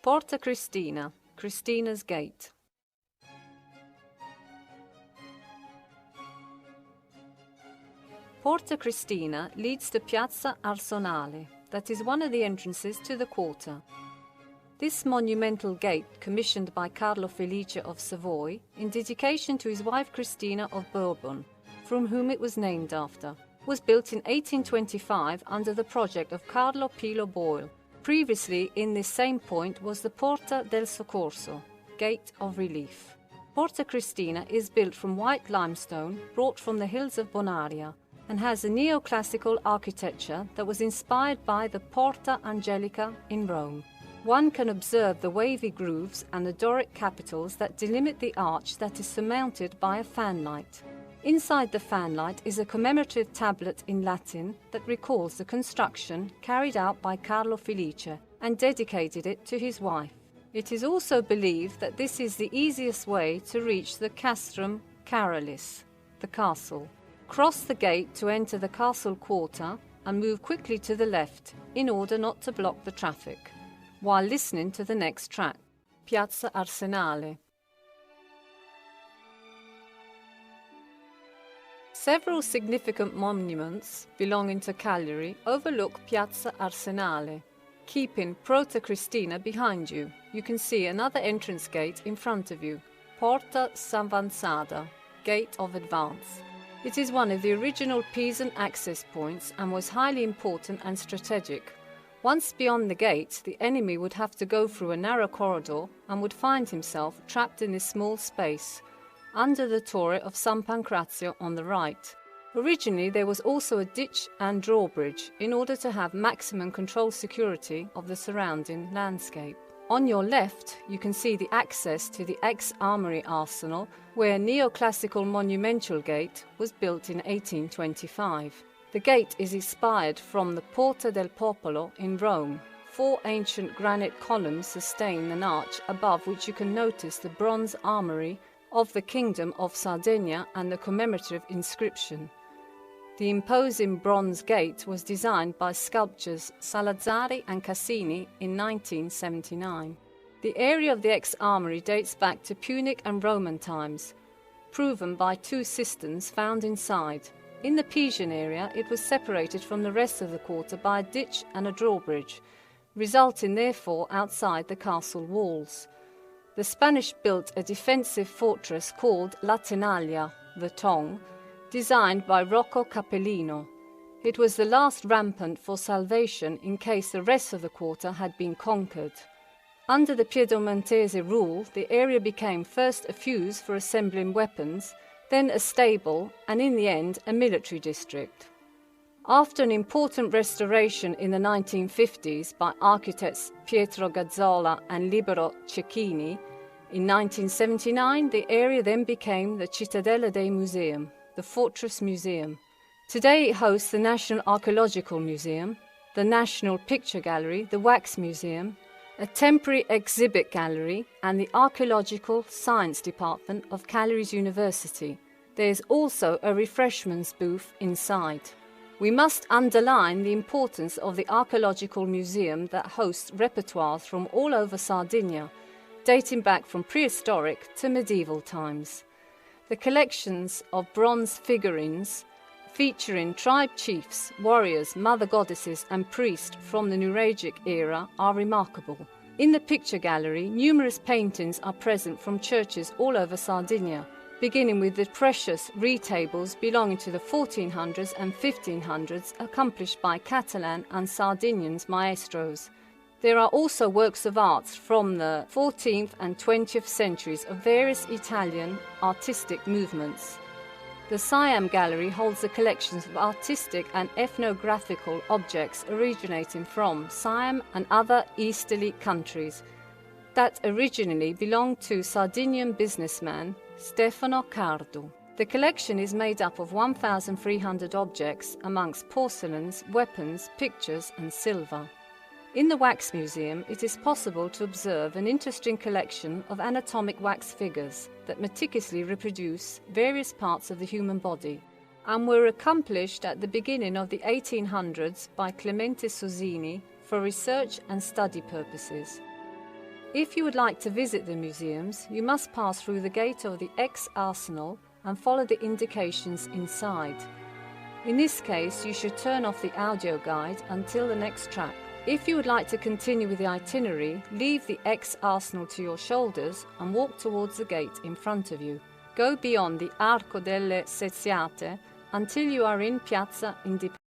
Porta Cristina, Cristina's Gate. Porta Cristina leads to Piazza Arsenale, that is one of the entrances to the quarter. This monumental gate, commissioned by Carlo Felice of Savoy in dedication to his wife Cristina of Bourbon, from whom it was named after, was built in 1825 under the project of Carlo Pilo Boyle. Previously, in this same point was the Porta del Soccorso, Gate of Relief. Porta Cristina is built from white limestone brought from the hills of Bonaria and has a neoclassical architecture that was inspired by the Porta Angelica in Rome. One can observe the wavy grooves and the Doric capitals that delimit the arch that is surmounted by a fanlight. Inside the fanlight is a commemorative tablet in Latin that recalls the construction carried out by Carlo Felice and dedicated it to his wife. It is also believed that this is the easiest way to reach the Castrum Carolis, the castle. Cross the gate to enter the castle quarter and move quickly to the left in order not to block the traffic, while listening to the next track, Piazza Arsenale. Several significant monuments belonging to Cagliari overlook Piazza Arsenale. Keeping Porta Cristina behind you, you can see another entrance gate in front of you, Porta s'Avanzada, Gate of Advance. It is one of the original Pisan access points and was highly important and strategic. Once beyond the gate, the enemy would have to go through a narrow corridor and would find himself trapped in this small space, under the Torre of San Pancrazio on the right. Originally, there was also a ditch and drawbridge in order to have maximum control security of the surrounding landscape. On your left, you can see the access to the ex-armory arsenal, where a neoclassical monumental gate was built in 1825. The gate is inspired from the Porta del Popolo in Rome. 4 ancient granite columns sustain an arch above which you can notice the bronze armory of the Kingdom of Sardinia and the commemorative inscription. The imposing bronze gate was designed by sculptors Salazzari and Cassini in 1979. The area of the ex-armory dates back to Punic and Roman times, proven by 2 cisterns found inside. In the Pisan area, it was separated from the rest of the quarter by a ditch and a drawbridge, resulting therefore outside the castle walls. The Spanish built a defensive fortress called La Tenaglia, the Tongue, designed by Rocco Capellino. It was the last rampart for salvation in case the rest of the quarter had been conquered. Under the Piemontese rule, the area became first a fuse for assembling weapons, then a stable, and in the end a military district. After an important restoration in the 1950s by architects Pietro Gazzola and Libero Cecchini, in 1979 the area then became the Cittadella dei Museum, the Fortress Museum. Today it hosts the National Archaeological Museum, the National Picture Gallery, the Wax Museum, a temporary exhibit gallery, and the Archaeological Science Department of Cagliari's University. There is also a refreshments booth inside. We must underline the importance of the Archaeological Museum that hosts repertoires from all over Sardinia, dating back from prehistoric to medieval times. The collections of bronze figurines featuring tribe chiefs, warriors, mother goddesses and priests from the Nuragic era are remarkable. In the picture gallery, numerous paintings are present from churches all over Sardinia, beginning with the precious retables belonging to the 1400s and 1500s accomplished by Catalan and Sardinian maestros. There are also works of art from the 14th and 20th centuries of various Italian artistic movements. The Siam Gallery holds the collections of artistic and ethnographical objects originating from Siam and other easterly countries that originally belonged to Sardinian businessman Stefano Cardo. The collection is made up of 1,300 objects amongst porcelains, weapons, pictures and silver. In the Wax Museum, it is possible to observe an interesting collection of anatomic wax figures that meticulously reproduce various parts of the human body and were accomplished at the beginning of the 1800s by Clemente Sozzini for research and study purposes. If you would like to visit the museums, you must pass through the gate of the ex-Arsenal and follow the indications inside. In this case, you should turn off the audio guide until the next track. If you would like to continue with the itinerary, leave the ex-Arsenal to your shoulders and walk towards the gate in front of you. Go beyond the Arco delle Seziate until you are in Piazza Indipendenza.